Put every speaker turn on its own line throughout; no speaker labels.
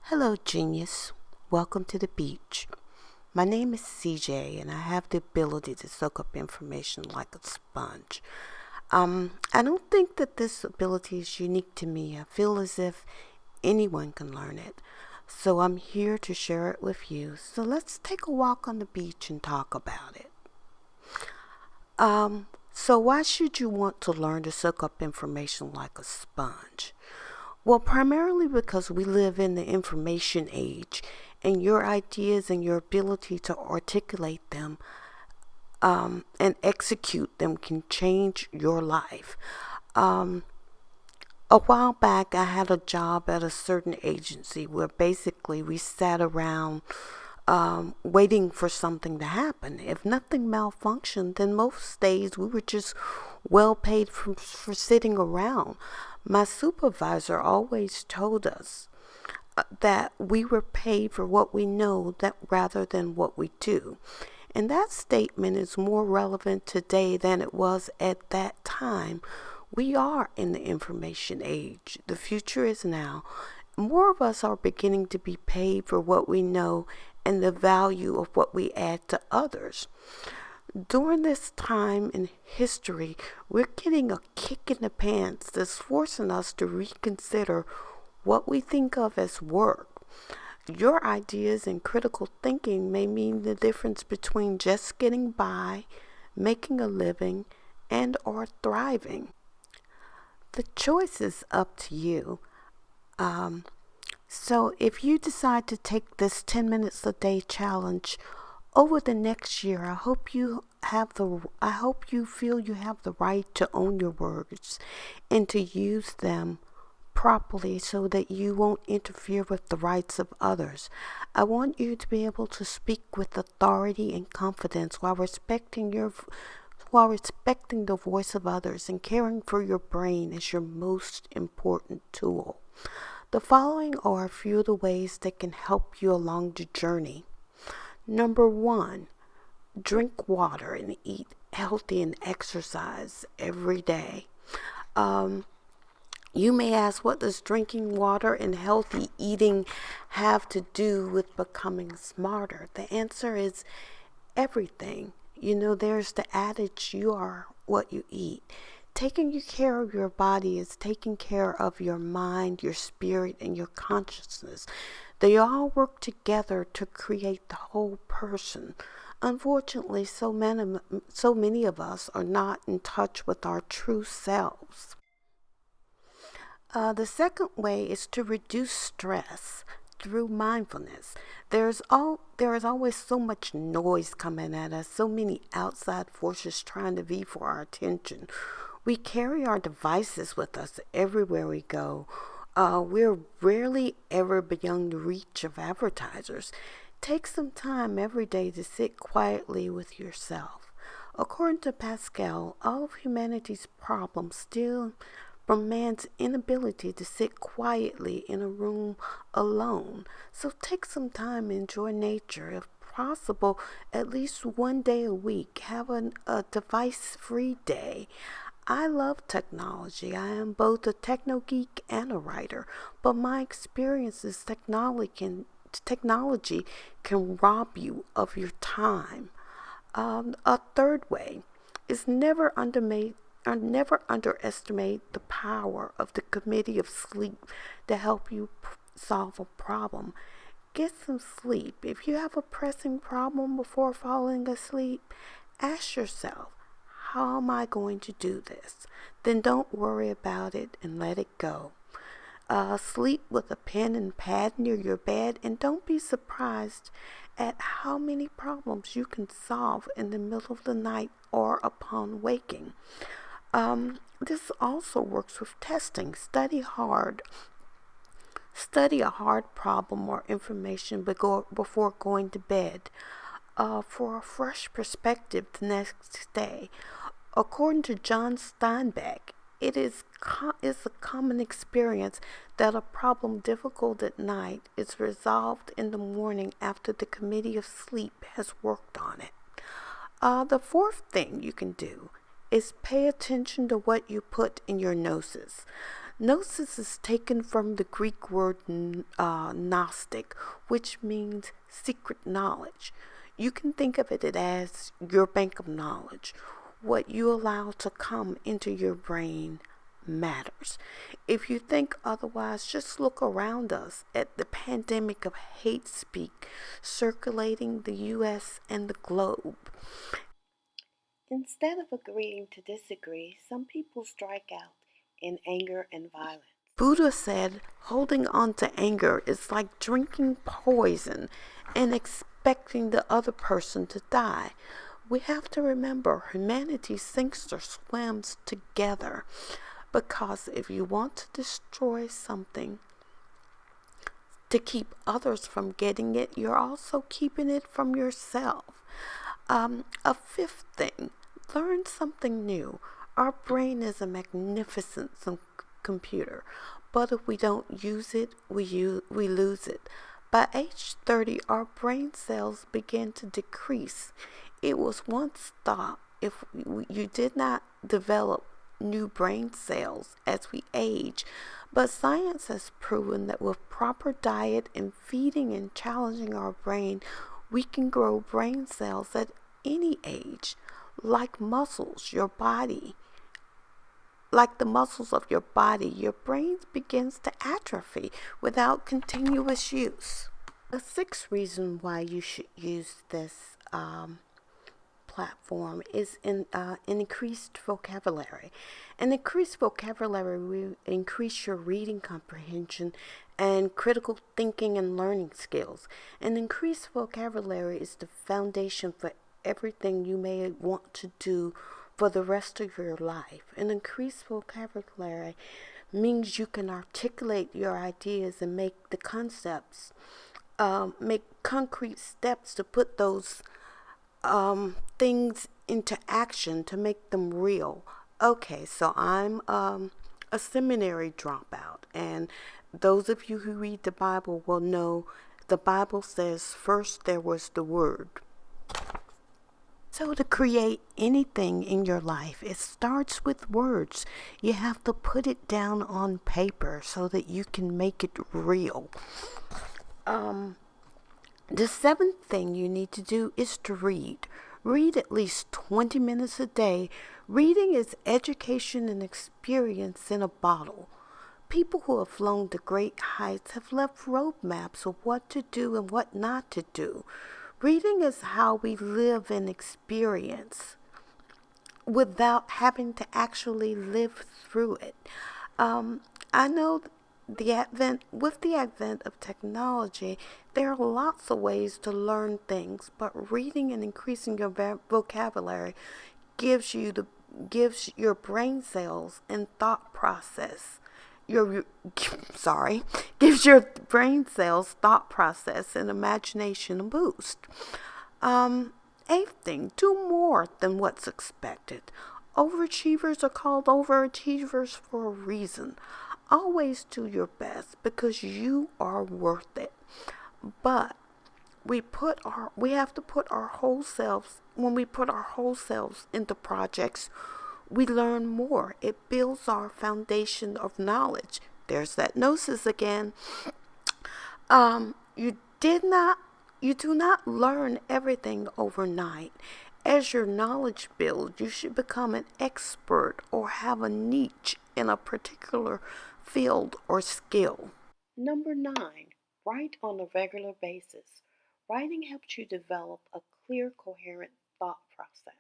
Hello, genius. Welcome to the beach. My name is CJ, and I have the ability to soak up information like a sponge. I don't think that this ability is unique to me. I feel as if anyone can learn it. So I'm here to share it with you. So let's take a walk on the beach and talk about it. So why should you want to learn to soak up information like a sponge? Well, primarily because we live in the information age, and your ideas and your ability to articulate them and execute them can change your life. A while back, I had a job at a certain agency where basically we sat around waiting for something to happen. If nothing malfunctioned, then most days we were just well paid for sitting around. My supervisor always told us that we were paid for what we know that rather than what we do. And that statement is more relevant today than it was at that time. We are in the information age. The future is now. More of us are beginning to be paid for what we know and the value of what we add to others. During this time in history, we're getting a kick in the pants that's forcing us to reconsider what we think of as work. Your ideas and critical thinking may mean the difference between just getting by, making a living, and or thriving. The choice is up to you. So if you decide to take this 10 minutes a day challenge over the next year, I hope you feel you have the right to own your words and to use them properly so that you won't interfere with the rights of others. I want you to be able to speak with authority and confidence while respecting the voice of others and caring for your brain as your most important tool. The following are a few of the ways that can help you along the journey. Number 1, drink water and eat healthy and exercise every day. You may ask, what does drinking water and healthy eating have to do with becoming smarter? The answer is everything. There's the adage, you are what you eat. Taking care of your body is taking care of your mind, your spirit, and your consciousness. They all work together to create the whole person. Unfortunately, so many of us are not in touch with our true selves. The second way is to reduce stress through mindfulness. There is always so much noise coming at us, so many outside forces trying to vie for our attention. We carry our devices with us everywhere we go. We're rarely ever beyond the reach of advertisers. Take some time every day to sit quietly with yourself. According to Pascal, all of humanity's problems stem from man's inability to sit quietly in a room alone. So take some time and enjoy nature. If possible, at least one day a week. Have a device-free day. I love technology. I am both a techno geek and a writer, but my experience is technology can rob you of your time. A third way is never underestimate the power of the committee of sleep to help you solve a problem. Get some sleep. If you have a pressing problem before falling asleep, ask yourself, how am I going to do this? Then don't worry about it and let it go. Sleep with a pen and pad near your bed, and don't be surprised at how many problems you can solve in the middle of the night or upon waking. This also works with testing. Study a hard problem or information before going to bed for a fresh perspective the next day. According to John Steinbeck, it is a common experience that a problem difficult at night is resolved in the morning after the committee of sleep has worked on it. The fourth thing you can do is pay attention to what you put in your noses. Gnosis is taken from the Greek word Gnostic, which means secret knowledge. You can think of it as your bank of knowledge. What you allow to come into your brain matters. If you think otherwise, just look around us at the pandemic of hate speak circulating the US and the globe. Instead of agreeing to disagree, some people strike out in anger and violence. Buddha said holding on to anger is like drinking poison and expecting the other person to die. We have to remember humanity sinks or swims together, because if you want to destroy something to keep others from getting it, you're also keeping it from yourself. A fifth thing, learn something new. Our brain is a magnificent computer, but if we don't use it, we lose it. By age 30, our brain cells begin to decrease. It was once thought if you did not develop new brain cells as we age, but science has proven that with proper diet and feeding and challenging our brain, we can grow brain cells at any age. Like muscles, like the muscles of your body, your brain begins to atrophy without continuous use. The sixth reason why you should use this platform is in increased vocabulary. An increased vocabulary will increase your reading comprehension and critical thinking and learning skills. An increased vocabulary is the foundation for everything you may want to do for the rest of your life. An increased vocabulary means you can articulate your ideas and make the concepts, make concrete steps to put those things into action to make them real. Okay, so I'm a seminary dropout, and those of you who read the Bible will know the Bible says first there was the Word. So to create anything in your life, it starts with words. You have to put it down on paper so that you can make it real. The seventh thing you need to do is to read. Read at least 20 minutes a day. Reading is education and experience in a bottle. People who have flown to great heights have left roadmaps of what to do and what not to do. Reading is how we live and experience without having to actually live through it. I know with the advent of technology, there are lots of ways to learn things, but reading and increasing your vocabulary gives your brain cells and thought process gives your brain cells thought process and imagination a boost. Eighth thing, do more than what's expected. Overachievers are called overachievers for a reason. Always do your best because you are worth it. But we have to put our whole selves, when we put our whole selves into projects, we learn more. It builds our foundation of knowledge. There's that gnosis again. You do not learn everything overnight. As your knowledge builds, you should become an expert or have a niche in a particular field or skill. Number 9, write on a regular basis. Writing helps you develop a clear, coherent thought process.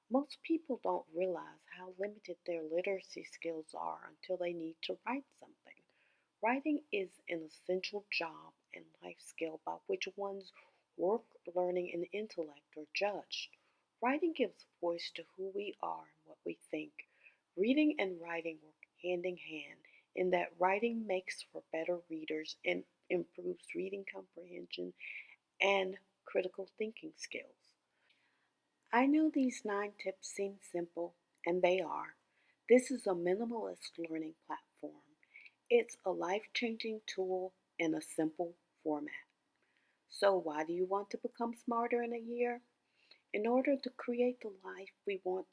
Most people don't realize how limited their literacy skills are until they need to write something. Writing is an essential job and life skill by which one's work, learning, and intellect are judged. Writing gives voice to who we are and what we think. Reading and writing work hand in hand in that writing makes for better readers and improves reading comprehension and critical thinking skills. I know these 9 tips seem simple, and they are. This is a minimalist learning platform. It's a life-changing tool in a simple format. So why do you want to become smarter in a year? In order to create the life we want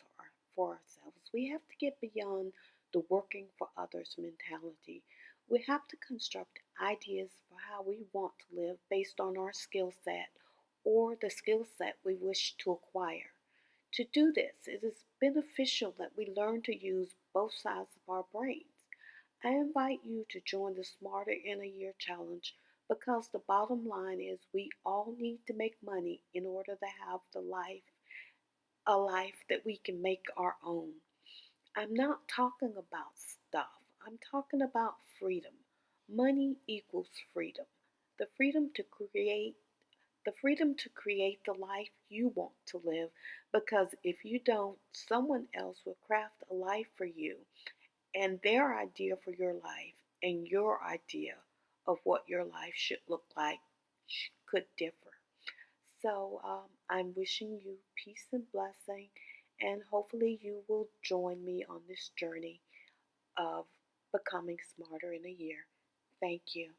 for ourselves, we have to get beyond the working for others mentality. We have to construct ideas for how we want to live based on our skill set or the skill set we wish to acquire. To do this, it is beneficial that we learn to use both sides of our brains. I invite you to join the Smarter in a Year challenge because the bottom line is we all need to make money in order to have a life that we can make our own. I'm not talking about stuff. I'm talking about freedom. Money equals freedom. The freedom to create the life you want to live, because if you don't, someone else will craft a life for you, and their idea for your life and your idea of what your life should look like could differ. So I'm wishing you peace and blessing, and hopefully you will join me on this journey of becoming smarter in a year. Thank you.